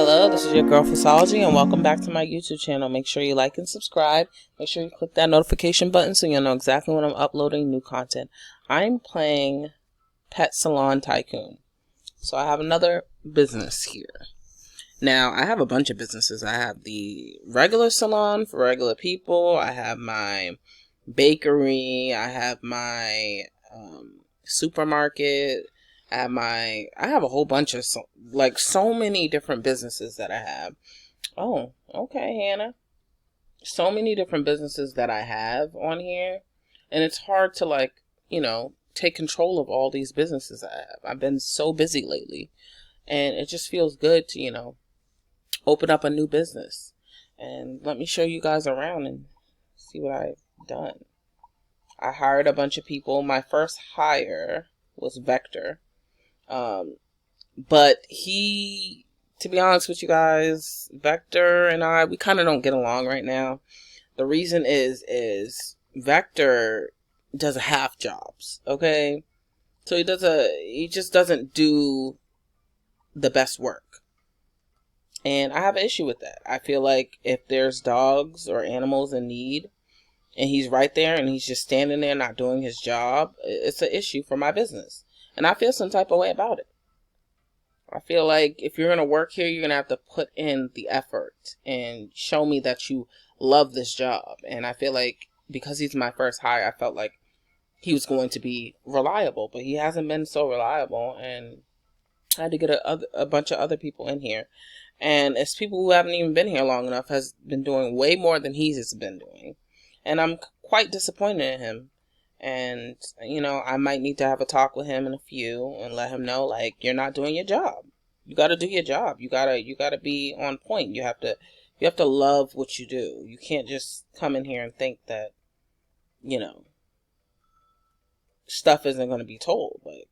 Hello, this is your girl pvssology, and welcome back to my YouTube channel. Make sure you like and subscribe. Make sure you click that notification button so you'll know exactly when I'm uploading new content. I'm playing Pet Salon Tycoon. So I have another business here. Now, I have a bunch of businesses. I have the regular salon for regular people. I have my bakery. I have my supermarket. I have a whole bunch of so many different businesses that I have. Oh, okay, Hannah. So many different businesses that I have on here, and it's hard to take control of all these businesses I have. I've been so busy lately, and it just feels good to open up a new business. And let me show you guys around and see what I've done. I hired a bunch of people. My first hire was Vector. But to be honest with you guys, Vector and we kind of don't get along right now. The reason is Vector does half jobs, okay? So he just doesn't do the best work. And I have an issue with that. I feel like if there's dogs or animals in need, and he's right there and he's just standing there not doing his job, it's an issue for my business. And I feel some type of way about it. I feel like if you're going to work here, you're going to have to put in the effort and show me that you love this job. And I feel like because he's my first hire, I felt like he was going to be reliable, but he hasn't been so reliable. And I had to get a bunch of other people in here. And it's people who haven't even been here long enough, has been doing way more than he's been doing. And I'm quite disappointed in him. And, I might need to have a talk with him in a few and let him know, you're not doing your job. You got to do your job. You got to be on point. You have to love what you do. You can't just come in here and think that, stuff isn't going to be told. But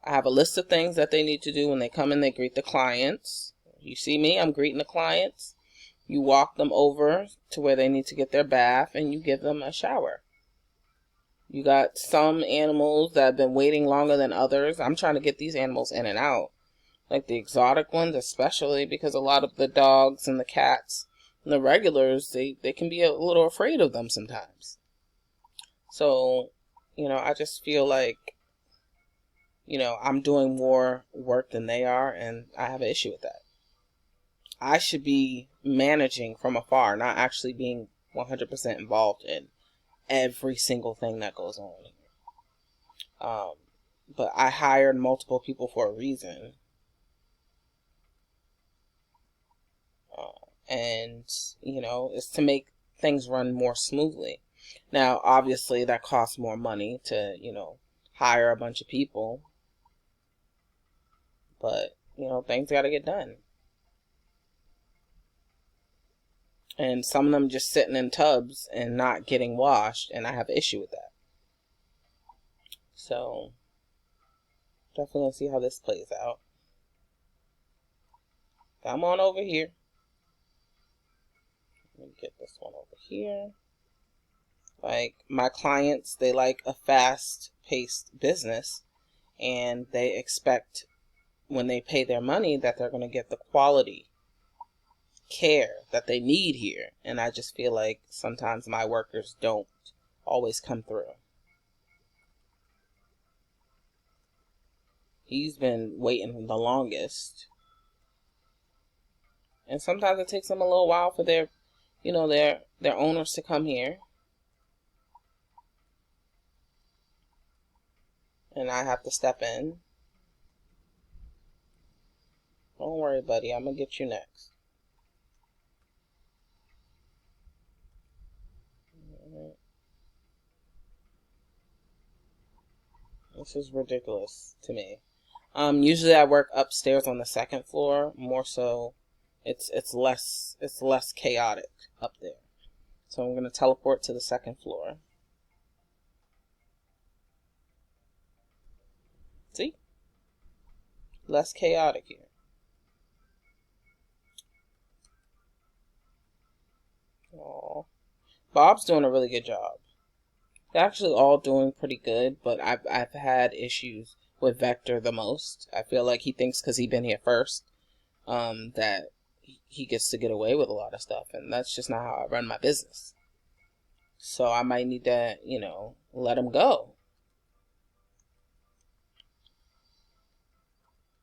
I have a list of things that they need to do when they come in. They greet the clients. You see me, I'm greeting the clients. You walk them over to where they need to get their bath and you give them a shower. You got some animals that have been waiting longer than others. I'm trying to get these animals in and out. Like the exotic ones especially, because a lot of the dogs and the cats and the regulars, they can be a little afraid of them sometimes. So, I just feel like, I'm doing more work than they are, and I have an issue with that. I should be managing from afar, not actually being 100% involved in every single thing that goes on here. But I hired multiple people for a reason. And it's to make things run more smoothly. Now, obviously, that costs more money to, hire a bunch of people. But, things got to get done. And some of them just sitting in tubs and not getting washed, and I have an issue with that. So, definitely gonna see how this plays out. Come on over here. Let me get this one over here. My clients, they like a fast-paced business, and they expect when they pay their money that they're going to get the quality care that they need here. And I just feel like sometimes my workers don't always come through. He's been waiting the longest. And sometimes it takes them a little while for their owners to come here. And I have to step in. Don't worry, buddy. I'm going to get you next. This is ridiculous to me. Usually I work upstairs on the second floor. More so, it's less chaotic up there. So I'm going to teleport to the second floor. See? Less chaotic here. Aww. Bob's doing a really good job. They're actually all doing pretty good, but I've had issues with Vector the most. I feel like he thinks because he's been here first that he gets to get away with a lot of stuff, and that's just not how I run my business. So I might need to, let him go.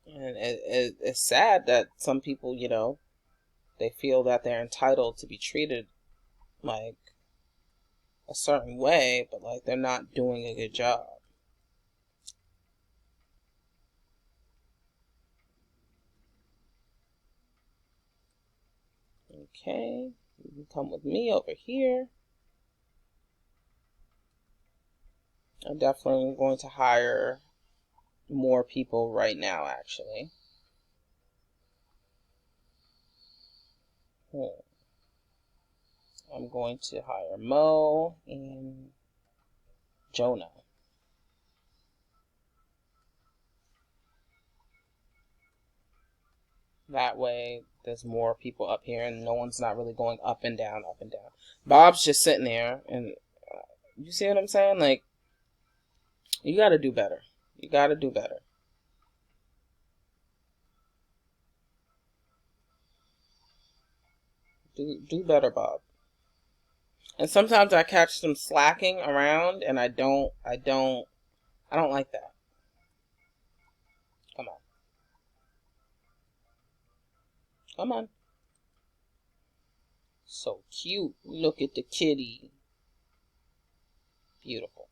And it's sad that some people, they feel that they're entitled to be treated like a certain way, but like they're not doing a good job. Okay, you can come with me over here. I'm definitely going to hire more people right now, actually. I'm going to hire Mo and Jonah. That way, there's more people up here, and no one's not really going up and down, up and down. Bob's just sitting there, and you see what I'm saying? Like, you got to do better. You got to do better. Do better, Bob. And sometimes I catch them slacking around, and I don't like that. Come on. Come on. So cute. Look at the kitty. Beautiful.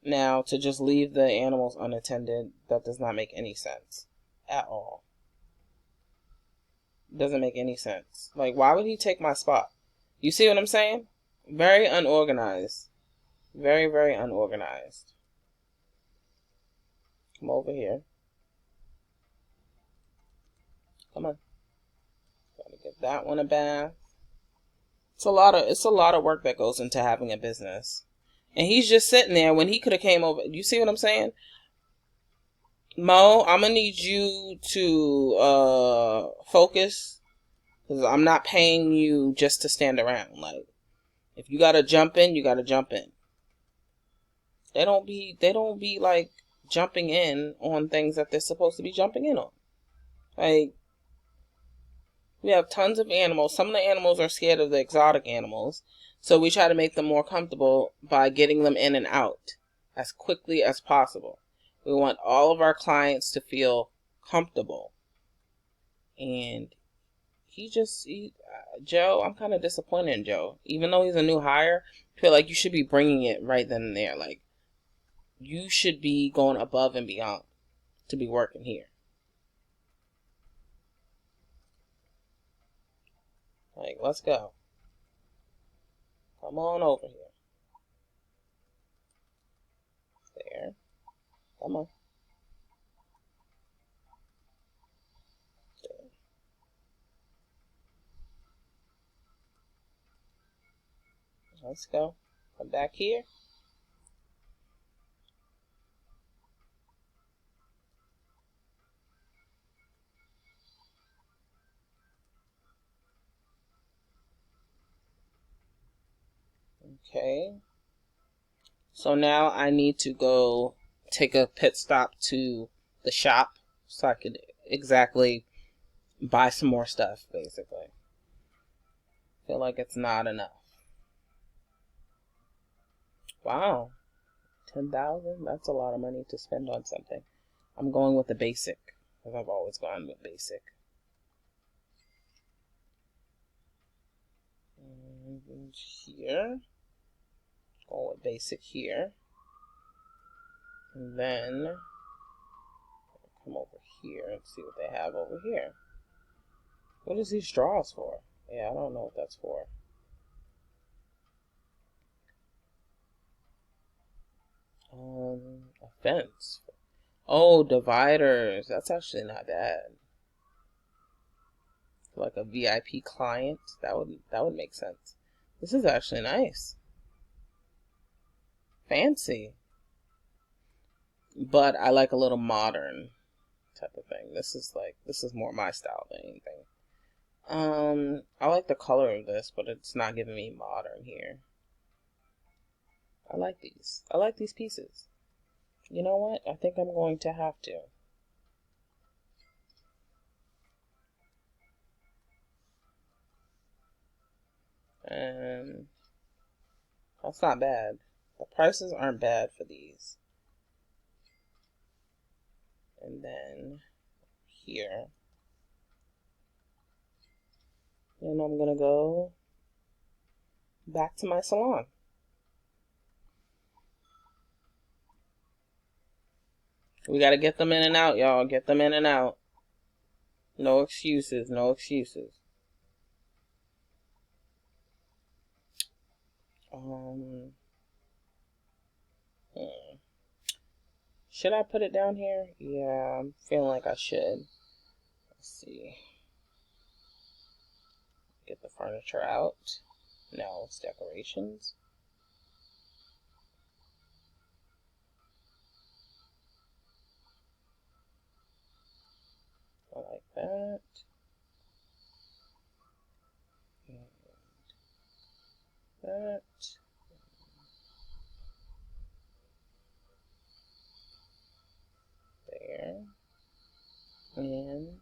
Now, to just leave the animals unattended, that does not make any sense at all. Doesn't make any sense. Like, why would he take my spot? You see what I'm saying? Very unorganized. Very, very unorganized. Come over here. Come on. Gotta give that one a bath. It's a lot of work that goes into having a business. And he's just sitting there when he could have came over. You see what I'm saying? Mo, I'm gonna need you to focus, because I'm not paying you just to stand around. Like, if you gotta jump in, you gotta jump in. They don't be like jumping in on things that they're supposed to be jumping in on. Like, we have tons of animals. Some of the animals are scared of the exotic animals, so we try to make them more comfortable by getting them in and out as quickly as possible. We want all of our clients to feel comfortable. And Joe, I'm kind of disappointed in Joe. Even though he's a new hire, I feel like you should be bringing it right then and there. Like, you should be going above and beyond to be working here. Like, let's go. Come on over here. There. Come on. There. Let's go. Come back here. Okay. So now I need to go take a pit stop to the shop so I could exactly buy some more stuff, basically. Feel like it's not enough. Wow. 10,000? That's a lot of money to spend on something. I'm going with the basic, because I've always gone with basic. And here. Go with basic here. And then come over here and see what they have over here. What is these straws for? Yeah, I don't know what that's for. A fence. Oh, dividers. That's actually not bad. Like a VIP client, that would make sense. This is actually nice. Fancy. But I like a little modern type of thing. This is more my style than anything. I like the color of this, but it's not giving me modern here. I like these. I like these pieces. You know what? I think I'm going to have to. And that's not bad. The prices aren't bad for these. And then here. And I'm gonna go back to my salon. We gotta get them in and out, y'all. Get them in and out. No excuses, no excuses. Should I put it down here? Yeah, I'm feeling like I should. Let's see. Get the furniture out. No, it's decorations. I like that. And that. There. And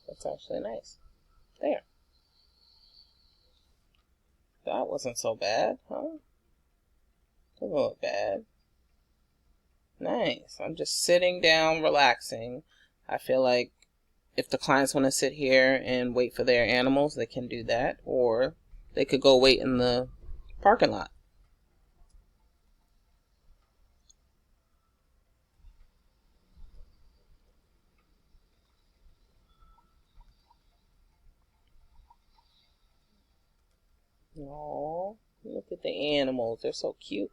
that's actually nice. There. That wasn't so bad, huh? Doesn't look bad. Nice. I'm just sitting down, relaxing. I feel like if the clients want to sit here and wait for their animals, they can do that. Or they could go wait in the parking lot. Oh, look at the animals. They're so cute.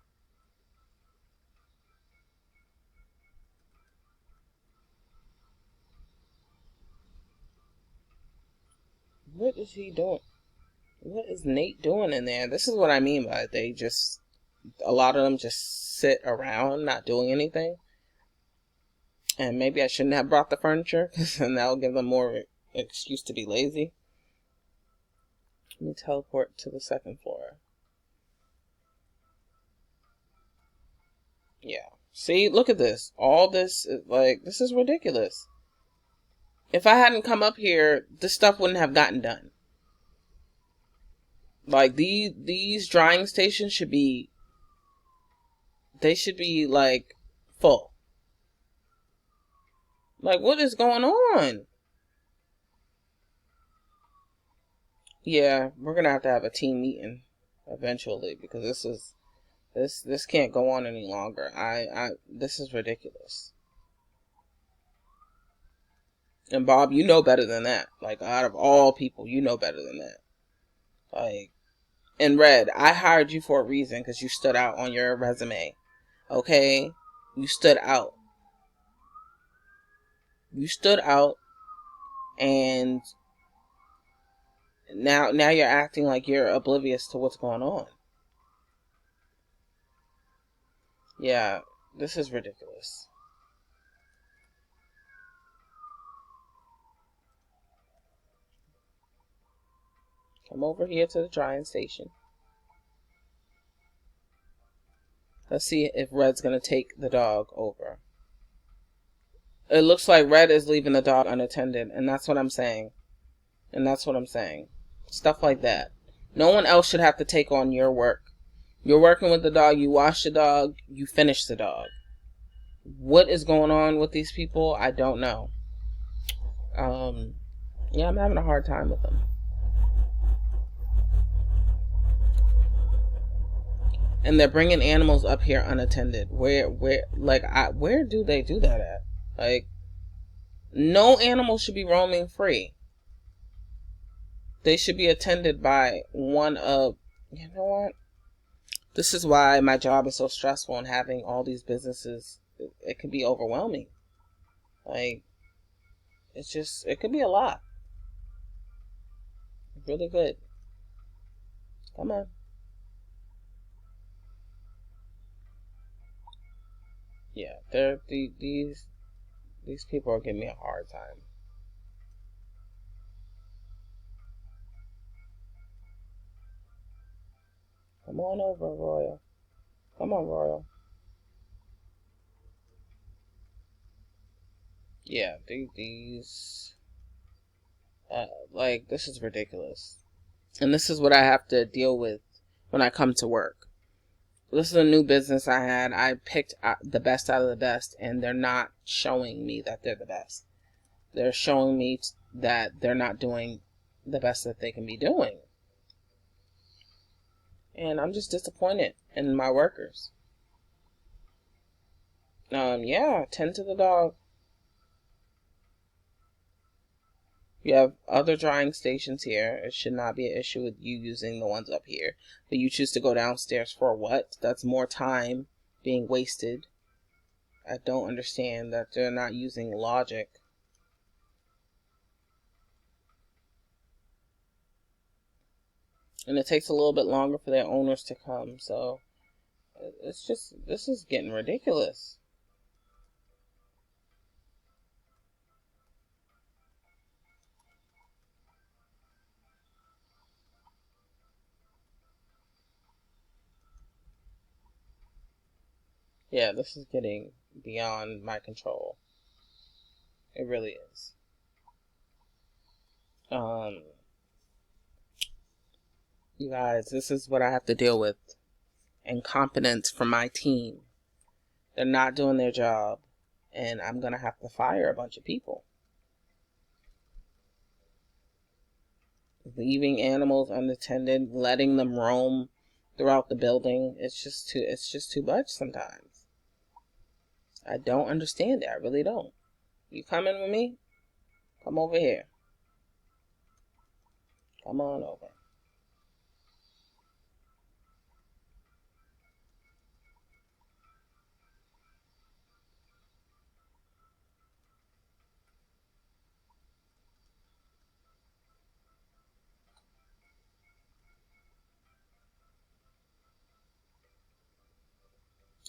What is he doing? What is Nate doing in there? This is what I mean by they just, a lot of them just sit around not doing anything. And maybe I shouldn't have brought the furniture, because then that'll give them more excuse to be lazy. Let me teleport to the second floor. Yeah. See, look at this. All this is like, this is ridiculous. If I hadn't come up here, this stuff wouldn't have gotten done. Like these drying stations should be, they should be like full. Like, what is going on? Yeah, we're gonna have to have a team meeting eventually, because this can't go on any longer. This is ridiculous. And Bob, you know better than that. Like, out of all people, you know better than that. Like, and Red, I hired you for a reason, because you stood out on your resume. Okay? You stood out. You stood out, and now you're acting like you're oblivious to what's going on. Yeah, this is ridiculous. Come over here to the drying station. Let's see if Red's gonna take the dog over. It looks like Red is leaving the dog unattended, and that's what I'm saying. And that's what I'm saying. Stuff like that. No one else should have to take on your work. You're working with the dog, you wash the dog, you finish the dog. What is going on with these people? I don't know. Yeah, I'm having a hard time with them. And they're bringing animals up here unattended. Where do they do that at? Like, no animal should be roaming free. They should be attended by one of, you know what? This is why my job is so stressful, and having all these businesses, it can be overwhelming. Like, it could be a lot. Really good. Come on. Yeah, these people are giving me a hard time. Come on over, Royal. Come on, Royal. Yeah, these like, this is ridiculous. And this is what I have to deal with when I come to work. This is a new business I had. I picked the best out of the best, and they're not showing me that they're the best. They're showing me that they're not doing the best that they can be doing. And I'm just disappointed in my workers. Yeah, tend to the dog. You have other drying stations here. It should not be an issue with you using the ones up here. But you choose to go downstairs for what? That's more time being wasted. I don't understand that they're not using logic. And it takes a little bit longer for their owners to come. So it's just, this is getting ridiculous. Yeah, this is getting beyond my control. It really is. You guys, this is what I have to deal with. Incompetence from my team. They're not doing their job, and I'm going to have to fire a bunch of people. Leaving animals unattended, letting them roam throughout the building. It's just too much sometimes. I don't understand it. I really don't. You coming with me? Come over here. Come on over.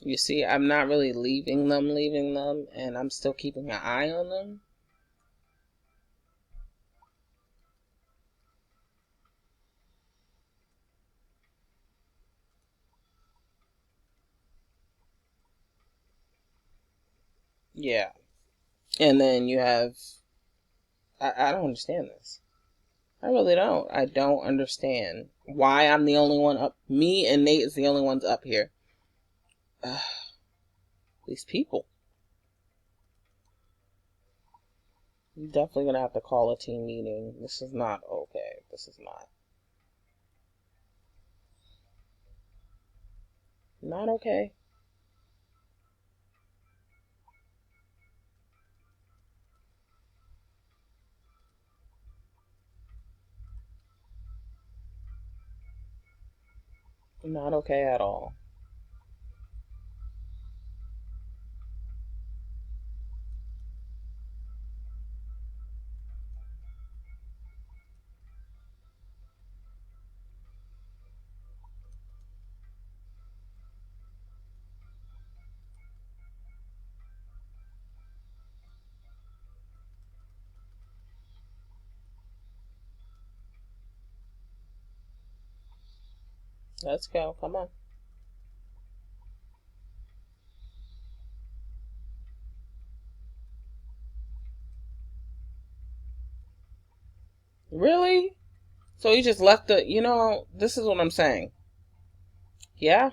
You see, I'm not really leaving them, and I'm still keeping an eye on them. Yeah. And then you have, I don't understand this. I really don't. I don't understand why I'm the only one up. Me and Nate is the only ones up here. These people. You're definitely going to have to call a team meeting. This is not okay. This is not. Not okay. Not okay at all. Let's go. Come on. Really? So you just left this is what I'm saying. Yeah,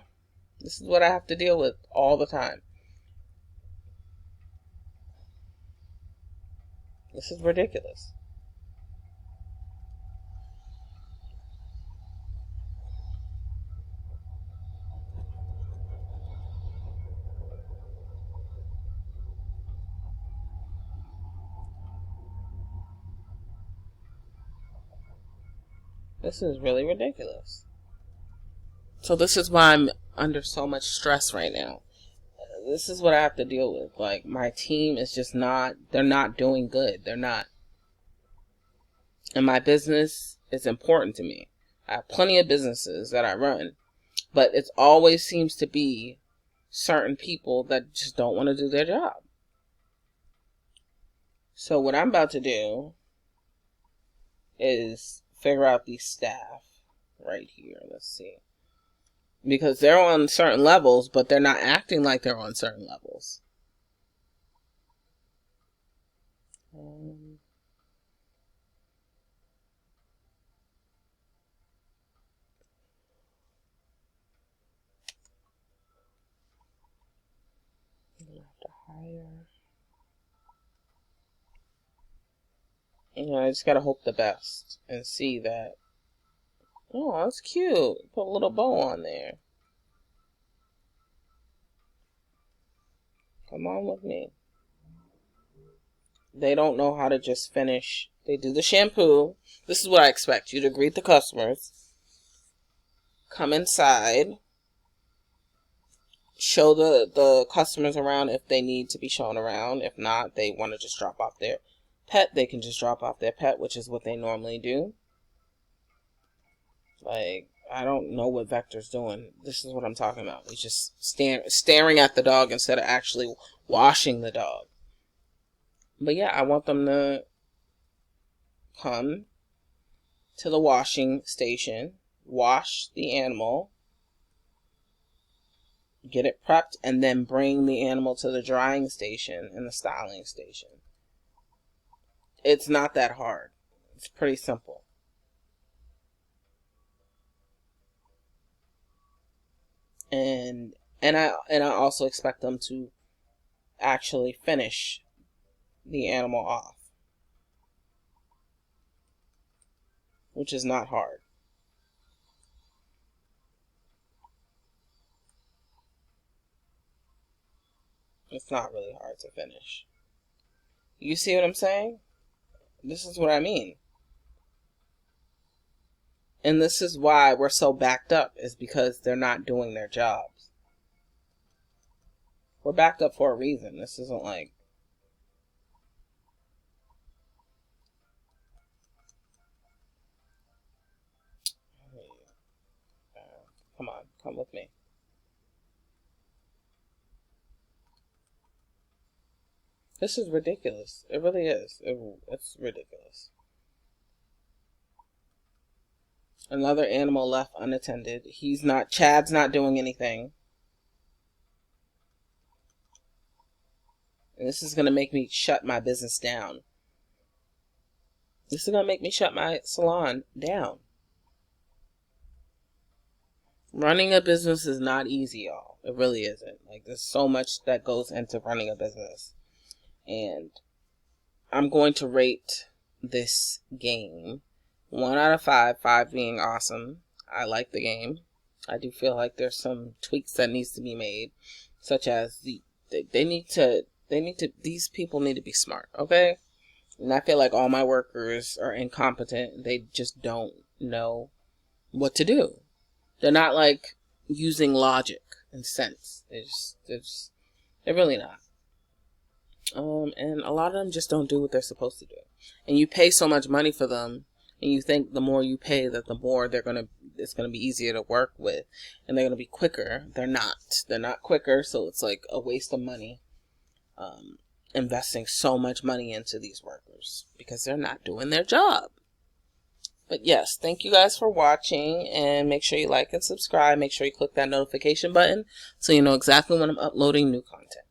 this is what I have to deal with all the time. This is ridiculous. This is really ridiculous. So this is why I'm under so much stress right now. This is what I have to deal with. Like, my team is just they're not doing good. They're not. And my business is important to me. I have plenty of businesses that I run, but it always seems to be certain people that just don't want to do their job. So what I'm about to do is figure out these staff right here. Let's see. Because they're on certain levels, but they're not acting like they're on certain levels. Hire. You know, I just gotta hope the best and see that. Oh, that's cute. Put a little bow on there. Come on with me. They don't know how to just finish. They do the shampoo. This is what I expect you to greet the customers. Come inside. Show the customers around if they need to be shown around. If not, they want to just drop off their pet. They can just drop off their pet, which is what they normally do. Like, I don't know what Vector's doing. This is what I'm talking about. He's just staring at the dog instead of actually washing the dog. But yeah, I want them to come to the washing station, wash the animal, get it prepped, and then bring the animal to the drying station and the styling station. It's not that hard. It's pretty simple. And I also expect them to actually finish the animal off, which is not hard. It's not really hard to finish. You see what I'm saying? This is what I mean. And this is why we're so backed up, is because they're not doing their jobs. We're backed up for a reason. This isn't like... Come on, come with me. This is ridiculous. It really is. It's ridiculous. Another animal left unattended. Chad's not doing anything. And this is going to make me shut my business down. This is going to make me shut my salon down. Running a business is not easy, y'all. It really isn't. Like, there's so much that goes into running a business. And I'm going to rate this game 1 out of 5, 5 being awesome. I like the game. I do feel like there's some tweaks that needs to be made, such as these people need to be smart, okay? And I feel like all my workers are incompetent. They just don't know what to do. They're not like using logic and sense. They're really not. And a lot of them just don't do what they're supposed to do. And you pay so much money for them, and you think the more you pay, that the more it's gonna be easier to work with, and they're gonna be quicker. They're not. They're not quicker, so it's like a waste of money. Investing so much money into these workers because they're not doing their job. But yes, thank you guys for watching, and make sure you like and subscribe. Make sure you click that notification button so you know exactly when I'm uploading new content.